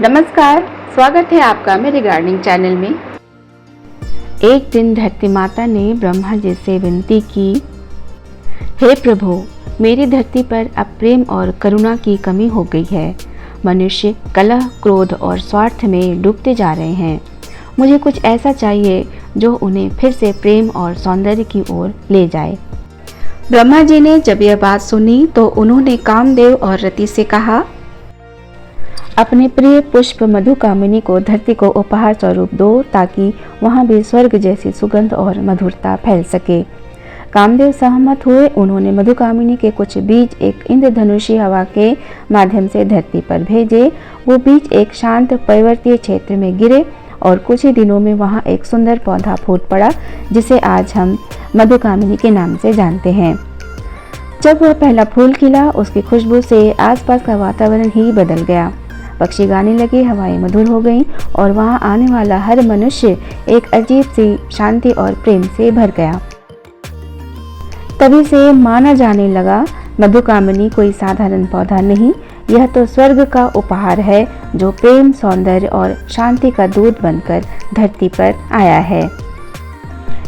नमस्कार, स्वागत है आपका मेरे गार्डनिंग चैनल में। एक दिन धरती माता ने ब्रह्मा जी से विनती की, हे प्रभु, मेरी धरती पर अब प्रेम और करुणा की कमी हो गई है। मनुष्य कलह, क्रोध और स्वार्थ में डूबते जा रहे हैं। मुझे कुछ ऐसा चाहिए जो उन्हें फिर से प्रेम और सौंदर्य की ओर ले जाए। ब्रह्मा जी ने जब यह बात सुनी तो उन्होंने कामदेव और रति से कहा, अपने प्रिय पुष्प मधुकामिनी को धरती को उपहार स्वरूप दो ताकि वहाँ भी स्वर्ग जैसी सुगंध और मधुरता फैल सके। कामदेव सहमत हुए। उन्होंने मधुकामिनी के कुछ बीज एक इंद्रधनुषी हवा के माध्यम से धरती पर भेजे। वो बीज एक शांत पर्वतीय क्षेत्र में गिरे और कुछ ही दिनों में वहाँ एक सुंदर पौधा फूट पड़ा जिसे आज हम मधुकामिनी के नाम से जानते हैं। जब वह पहला फूल खिला, उसकी खुशबू से आसपास का वातावरण ही बदल गया। पक्षी गाने लगे, हवाएं मधुर हो गईं और वहां आने वाला हर मनुष्य एक अजीब सी शांति और प्रेम से भर गया। तभी से माना जाने लगा, मधुकामिनी कोई साधारण पौधा नहीं, यह तो स्वर्ग का उपहार है जो प्रेम, सौंदर्य और शांति का दूत बनकर धरती पर आया है।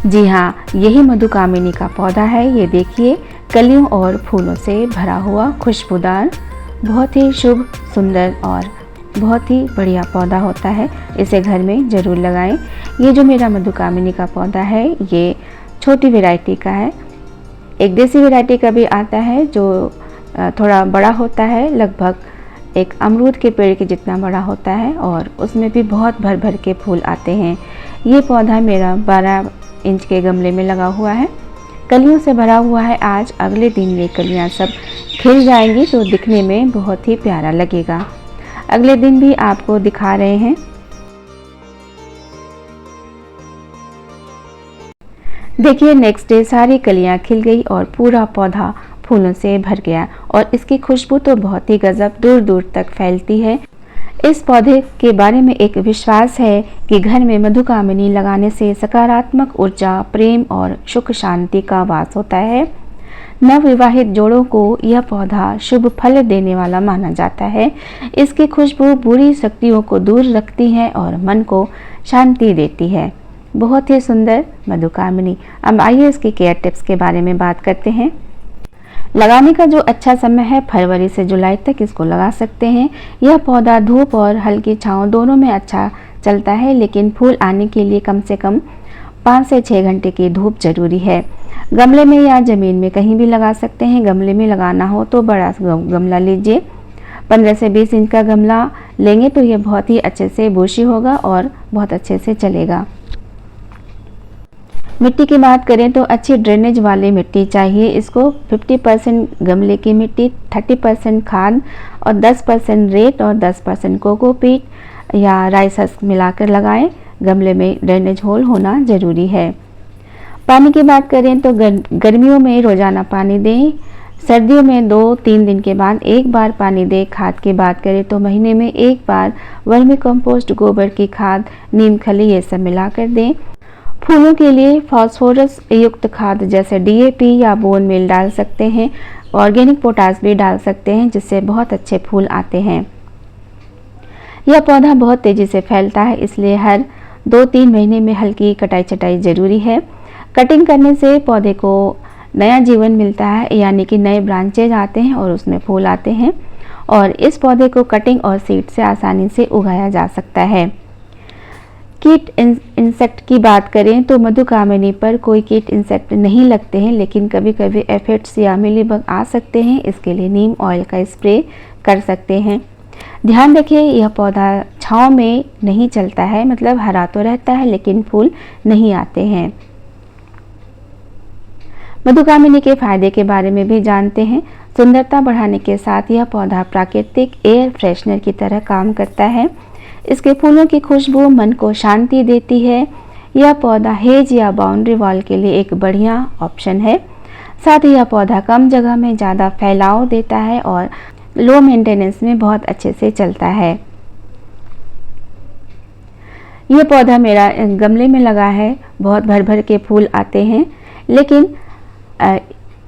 जी हाँ, यही मधुकामिनी का पौधा है। ये देखिए, कलियों और फूलों से भरा हुआ, खुशबूदार, बहुत ही शुभ, सुंदर और बहुत ही बढ़िया पौधा होता है। इसे घर में ज़रूर लगाएं। ये जो मेरा मधुकामिनी का पौधा है, ये छोटी वैरायटी का है। एक देसी वैरायटी का भी आता है जो थोड़ा बड़ा होता है, लगभग एक अमरूद के पेड़ के जितना बड़ा होता है और उसमें भी बहुत भर भर के फूल आते हैं। ये पौधा मेरा 12 इंच के गमले में लगा हुआ है, कलियों से भरा हुआ है। आज अगले दिन ये कलियाँ सब खिल जाएंगी तो दिखने में बहुत ही प्यारा लगेगा। अगले दिन भी आपको दिखा रहे हैं। देखिए, नेक्स्ट डे सारी कलियां खिल गई और पूरा पौधा फूलों से भर गया और इसकी खुशबू तो बहुत ही गजब, दूर दूर तक फैलती है। इस पौधे के बारे में एक विश्वास है कि घर में मधुकामिनी लगाने से सकारात्मक ऊर्जा, प्रेम और सुख शांति का वास होता है। नवविवाहित जोड़ों को यह पौधा शुभ फल देने वाला माना जाता है। इसकी खुशबू बुरी शक्तियों को दूर रखती है और मन को शांति देती है। बहुत ही सुंदर मधुकामिनी। अब आइए इसके केयर टिप्स के बारे में बात करते हैं। लगाने का जो अच्छा समय है, फरवरी से जुलाई तक इसको लगा सकते हैं। यह पौधा धूप और हल्की छांव दोनों में अच्छा चलता है, लेकिन फूल आने के लिए कम से कम 5 से 6 घंटे की धूप जरूरी है। गमले में या ज़मीन में कहीं भी लगा सकते हैं। गमले में लगाना हो तो बड़ा गमला लीजिए। 15 से 20 इंच का गमला लेंगे तो ये बहुत ही अच्छे से बुशी होगा और बहुत अच्छे से चलेगा। मिट्टी की बात करें तो अच्छी ड्रेनेज वाली मिट्टी चाहिए। इसको 50% गमले की मिट्टी, 30% खाद और 10% रेत और 10% कोकोपीट या राइस हस्क मिलाकर लगाएं। गमले में ड्रेनेज होल होना ज़रूरी है। पानी की बात करें तो गर्मियों में रोज़ाना पानी दें। सर्दियों में 2-3 दिन के बाद एक बार पानी दें। खाद की बात करें तो महीने में एक बार वर्मी कंपोस्ट, गोबर की खाद, नीम खली ये सब मिलाकर दें। फूलों के लिए फास्फोरस युक्त खाद जैसे DAP या बोन मील डाल सकते हैं। ऑर्गेनिक पोटास भी डाल सकते हैं जिससे बहुत अच्छे फूल आते हैं। यह पौधा बहुत तेज़ी से फैलता है, इसलिए हर 2-3 महीने में हल्की कटाई छटाई ज़रूरी है। कटिंग करने से पौधे को नया जीवन मिलता है, यानी कि नए ब्रांचेज आते हैं और उसमें फूल आते हैं। और इस पौधे को कटिंग और सीड से आसानी से उगाया जा सकता है। कीट इंसेक्ट की बात करें तो मधुकामिनी पर कोई कीट इंसेक्ट नहीं लगते हैं, लेकिन कभी कभी एफिड्स या मिलीबग आ सकते हैं। इसके लिए नीम ऑयल का स्प्रे कर सकते हैं। ध्यान रखिए, यह पौधा छांव में नहीं चलता है, मतलब हरा तो रहता है लेकिन फूल नहीं आते हैं। मधुकामिनी के फायदे के बारे में भी जानते हैं। सुंदरता बढ़ाने के साथ यह पौधा प्राकृतिक एयर फ्रेशनर की तरह काम करता है। इसके फूलों की खुशबू मन को शांति देती है। यह पौधा हेज या बाउंड्री वॉल के लिए एक बढ़िया ऑप्शन है। साथ ही यह पौधा कम जगह में ज़्यादा फैलाव देता है और लो मेंटेनेंस में बहुत अच्छे से चलता है। यह पौधा मेरा गमले में लगा है, बहुत भर भर के फूल आते हैं, लेकिन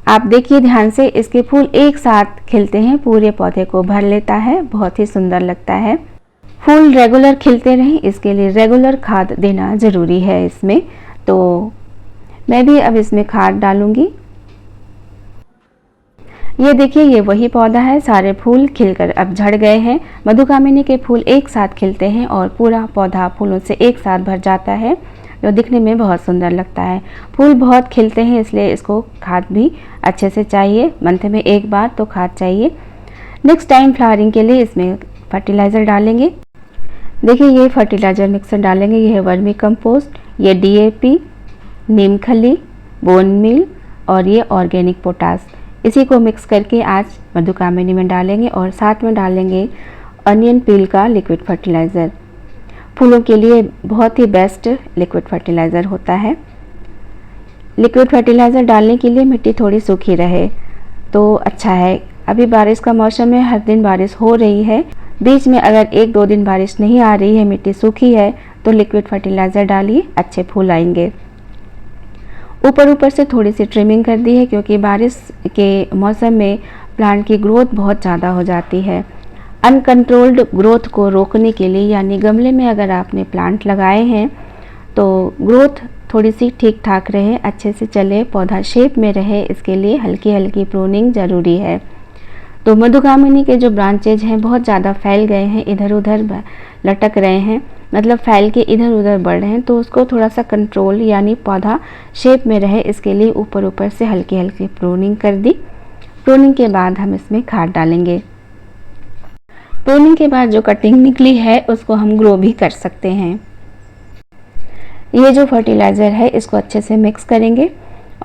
आप देखिए ध्यान से, इसके फूल एक साथ खिलते हैं, पूरे पौधे को भर लेता है, बहुत ही सुंदर लगता है। फूल रेगुलर खिलते रहें, इसके लिए रेगुलर खाद देना ज़रूरी है इसमें। तो मैं भी अब इसमें खाद डालूंगी। ये देखिए, ये वही पौधा है, सारे फूल खिलकर अब झड़ गए हैं। मधुकामिनी के फूल एक साथ खिलते हैं और पूरा पौधा फूलों से एक साथ भर जाता है, जो दिखने में बहुत सुंदर लगता है। फूल बहुत खिलते हैं, इसलिए इसको खाद भी अच्छे से चाहिए, मंथ में एक बार तो खाद चाहिए। नेक्स्ट टाइम फ्लावरिंग के लिए इसमें फर्टिलाइज़र डालेंगे। देखिए, ये फर्टिलाइज़र मिक्सर डालेंगे। ये है वर्मी कंपोस्ट, ये DAP, नीम खली, बोन मील और ये ऑर्गेनिक पोटास। इसी को मिक्स करके आज मधुकामिनी में डालेंगे और साथ में डालेंगे अनियन पील का लिक्विड फर्टिलाइज़र। फूलों के लिए बहुत ही बेस्ट लिक्विड फर्टिलाइज़र होता है। लिक्विड फर्टिलाइज़र डालने के लिए मिट्टी थोड़ी सूखी रहे तो अच्छा है। अभी बारिश का मौसम है, हर दिन बारिश हो रही है। बीच में अगर 1-2 दिन बारिश नहीं आ रही है, मिट्टी सूखी है, तो लिक्विड फर्टिलाइज़र डालिए, अच्छे फूल आएंगे। ऊपर से थोड़ी सी ट्रिमिंग कर दी है, क्योंकि बारिश के मौसम में प्लांट की ग्रोथ बहुत ज़्यादा हो जाती है। अनकंट्रोल्ड ग्रोथ को रोकने के लिए, यानी गमले में अगर आपने प्लांट लगाए हैं तो ग्रोथ थोड़ी सी ठीक ठाक रहे, अच्छे से चले, पौधा शेप में रहे, इसके लिए हल्की हल्की प्रूनिंग ज़रूरी है। तो मधुकामिनी के जो ब्रांचेज हैं बहुत ज़्यादा फैल गए हैं, इधर उधर लटक रहे हैं, मतलब फैल के इधर उधर बढ़ रहे हैं, तो उसको थोड़ा सा कंट्रोल, यानी पौधा शेप में रहे, इसके लिए ऊपर से हल्की हल्की प्रूनिंग कर दी। प्रूनिंग के बाद हम इसमें खाद डालेंगे। प्रूनिंग के बाद जो कटिंग निकली है उसको हम ग्रो भी कर सकते हैं। ये जो फर्टिलाइज़र है इसको अच्छे से मिक्स करेंगे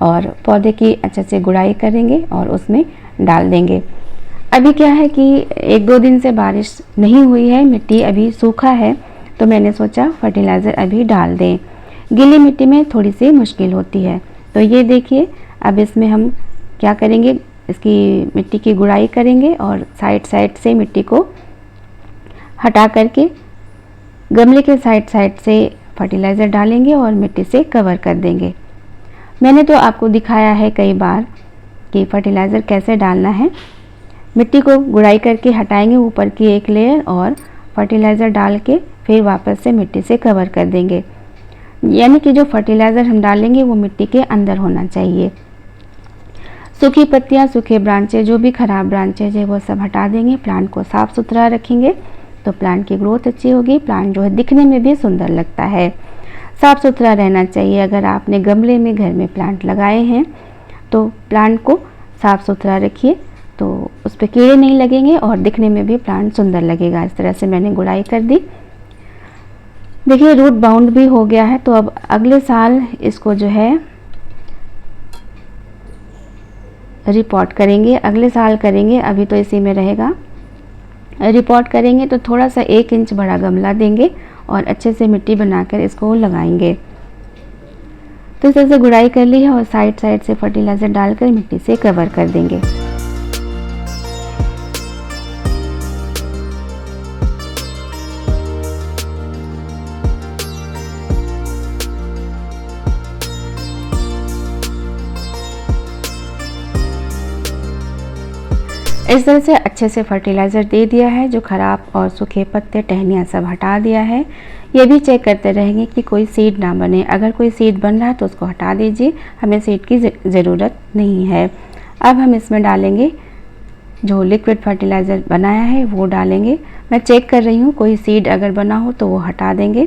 और पौधे की अच्छे से गुड़ाई करेंगे और उसमें डाल देंगे। अभी क्या है कि 1-2 दिन से बारिश नहीं हुई है, मिट्टी अभी सूखा है, तो मैंने सोचा फर्टिलाइज़र अभी डाल दें। गीली मिट्टी में थोड़ी सी मुश्किल होती है। तो ये देखिए, अब इसमें हम क्या करेंगे, इसकी मिट्टी की गुड़ाई करेंगे और साइड से मिट्टी को हटा करके गमले के साइड से फर्टिलाइज़र डालेंगे और मिट्टी से कवर कर देंगे। मैंने तो आपको दिखाया है कई बार कि फर्टिलाइज़र कैसे डालना है। मिट्टी को गुड़ाई करके हटाएंगे ऊपर की एक लेयर और फर्टिलाइज़र डाल के फिर वापस से मिट्टी से कवर कर देंगे। यानी कि जो फर्टिलाइज़र हम डालेंगे वो मिट्टी के अंदर होना चाहिए। सूखी पत्तियाँ, सूखे ब्रांचें, जो भी ख़राब ब्रांचेज है वो सब हटा देंगे। प्लांट को साफ़ सुथरा रखेंगे तो प्लांट की ग्रोथ अच्छी होगी। प्लांट जो है दिखने में भी सुंदर लगता है। साफ़ सुथरा रहना चाहिए। अगर आपने गमले में घर में प्लांट लगाए हैं तो प्लांट को साफ़ सुथरा रखिए, तो उस पर कीड़े नहीं लगेंगे और दिखने में भी प्लांट सुंदर लगेगा। इस तरह से मैंने गुड़ाई कर दी। देखिए, रूट बाउंड भी हो गया है, तो अब अगले साल इसको जो है रिपोर्ट करेंगे, अगले साल करेंगे। अभी तो इसी में रहेगा। रिपोर्ट करेंगे तो थोड़ा सा 1 इंच बड़ा गमला देंगे और अच्छे से मिट्टी बनाकर इसको लगाएंगे। तो इस तरह से गुड़ाई कर ली है और साइड से फर्टिलाइज़र डालकर मिट्टी से कवर कर देंगे। इस तरह से अच्छे से फर्टिलाइज़र दे दिया है। जो ख़राब और सूखे पत्ते, टहनियाँ सब हटा दिया है। ये भी चेक करते रहेंगे कि कोई सीड ना बने। अगर कोई सीड बन रहा है तो उसको हटा दीजिए, हमें सीड की ज़रूरत नहीं है। अब हम इसमें डालेंगे जो लिक्विड फर्टिलाइज़र बनाया है वो डालेंगे। मैं चेक कर रही हूँ, कोई सीड अगर बना हो तो वो हटा देंगे।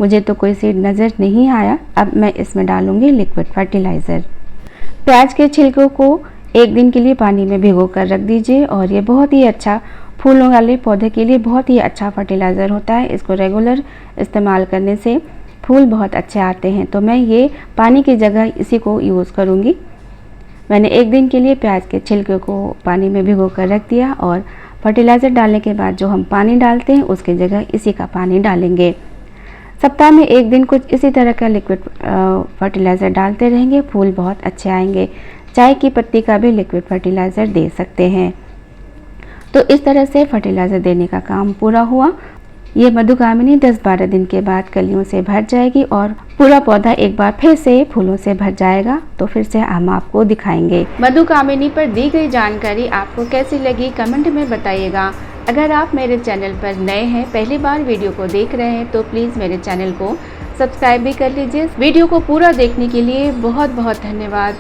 मुझे तो कोई सीड नज़र नहीं आया। अब मैं इसमें डालूँगी लिक्विड फर्टिलाइज़र। प्याज के छिलकों को 1 दिन के लिए पानी में भिगो कर रख दीजिए और ये बहुत ही अच्छा, फूलों वाले पौधे के लिए बहुत ही अच्छा फर्टिलाइज़र होता है। इसको रेगुलर इस्तेमाल करने से फूल बहुत अच्छे आते हैं। तो मैं ये पानी की जगह इसी को यूज़ करूँगी। मैंने 1 दिन के लिए प्याज के छिलके को पानी में भिगो कर रख दिया और फर्टिलाइज़र डालने के बाद जो हम पानी डालते हैं उसकी जगह इसी का पानी डालेंगे। सप्ताह में 1 दिन कुछ इसी तरह का लिक्विड फर्टिलाइज़र डालते रहेंगे, फूल बहुत अच्छे आएंगे। चाय की पत्ती का भी लिक्विड फर्टिलाइज़र दे सकते हैं। तो इस तरह से फर्टिलाइज़र देने का काम पूरा हुआ। ये मधुकामिनी 10-12 दिन के बाद कलियों से भर जाएगी और पूरा पौधा एक बार फिर से फूलों से भर जाएगा। तो फिर से हम आपको दिखाएंगे। मधुकामिनी पर दी गई जानकारी आपको कैसी लगी कमेंट में बताइएगा। अगर आप मेरे चैनल पर नए हैं, पहली बार वीडियो को देख रहे हैं, तो प्लीज़ मेरे चैनल को सब्सक्राइब भी कर लीजिए। वीडियो को पूरा देखने के लिए बहुत बहुत धन्यवाद।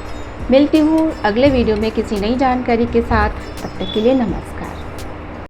मिलती हूँ अगले वीडियो में किसी नई जानकारी के साथ। तब तक के लिए नमस्कार।